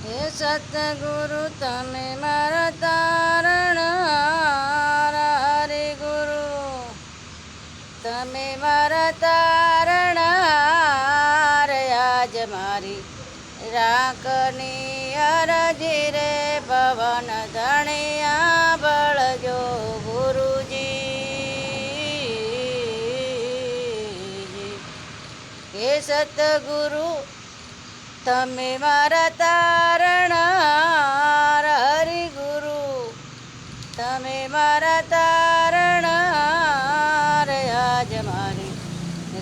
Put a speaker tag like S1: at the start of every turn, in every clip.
S1: હે સતગુરુ તમે મારા તારણહાર, હરે ગુરુ તમે મારા તારણહાર. આજ મારી રાખની અરજી રે પવન ધણિયા બળજો ગુરુજી. હે સતગુરુ તમે મારા તારણહાર, હરિ ગુરુ તમે મારા તારણહાર. આજ મારી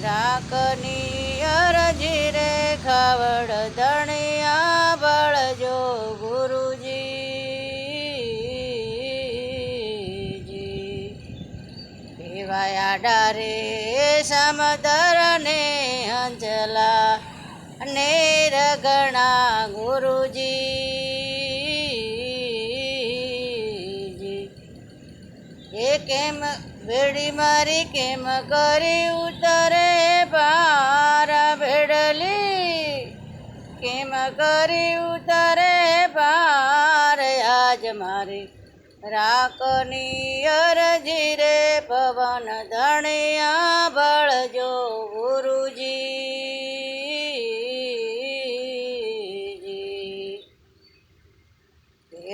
S1: રાખની અરજી રે ખાવડ ધણિયા બળજો ગુરુજી. એવાયા ડારે સમદર ને અંજલા નેરગણા ગુરુજી. એ કેમ વેડી મારી કેમ કરી ઉતરે પાર, ભેડલી કેમ કરી ઉતરે પાર. આજ મારી રાખની અરજી રે પવન ધણિયા બળજો ગુરુજી.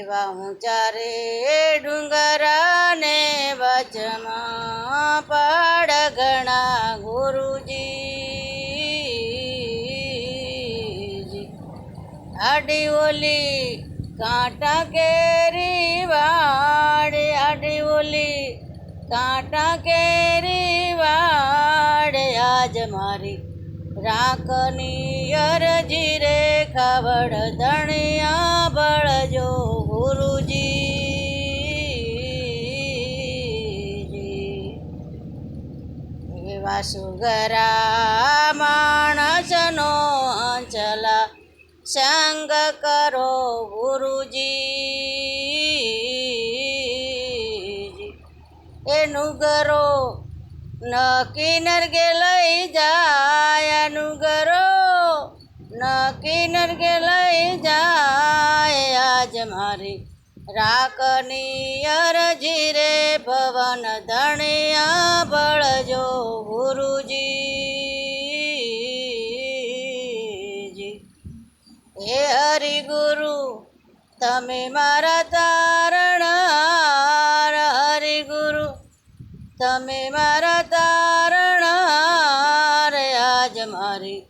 S1: એવા ઊંચા રે ડુંગરા ને વચમાં પડગણા ગુરુજી. આડી ઓલી કાંટા કેરી વાડ, આડી ઓલી કાંટા કેરી વાડ. આજ મારી રાખની અરજી રે ખાવડ ધણિયા બળજો ગુરુજી. એવા સુગરા માણસનો અંચલા સંગ કરો ગુરુજી. એનું ગરો નકી નરગે લઈ જાય, અનુગરો નકી નરગે લઈ જાય. આજ મારી રાખની અરજી રે પવન ધણિયા બળજો ગુરુજી. હે હરિ ગુરુ તમે મારા તારણહાર, હરિ ગુરુ તમે મારા તારણહાર. આજ મારી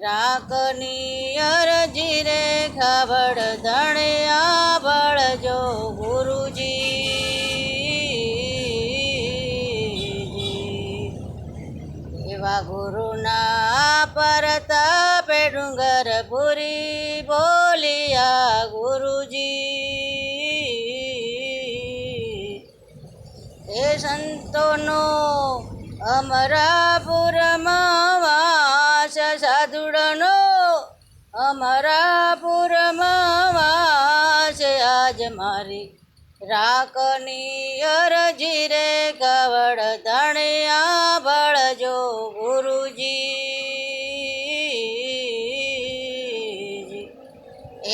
S1: રાખની અરજી રે ખાવડ ધણિયા બળજો ગુરુજી. એવા ગુરુના પરતાપે ડુંગર પૂરી બોલિયા ગુરુજી. એ સંતોનો અમરાપુરમાં વાસ, સાધુડનો અમરાપુરમાં વાસ. આજ મારી રાખની અરજી રે ખાવડ ધણિયા બળજો ગુરુજી.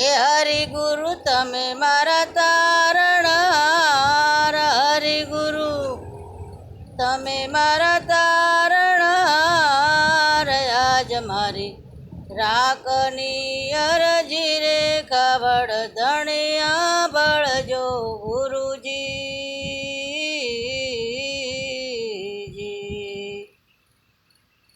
S1: એ હરિ ગુરુ તમે મારા તારણહાર, હરિ ગુરુ તમે મારા તારણહાર. આજ મારી રાખની અરજી રે ખાવડ ધણિયા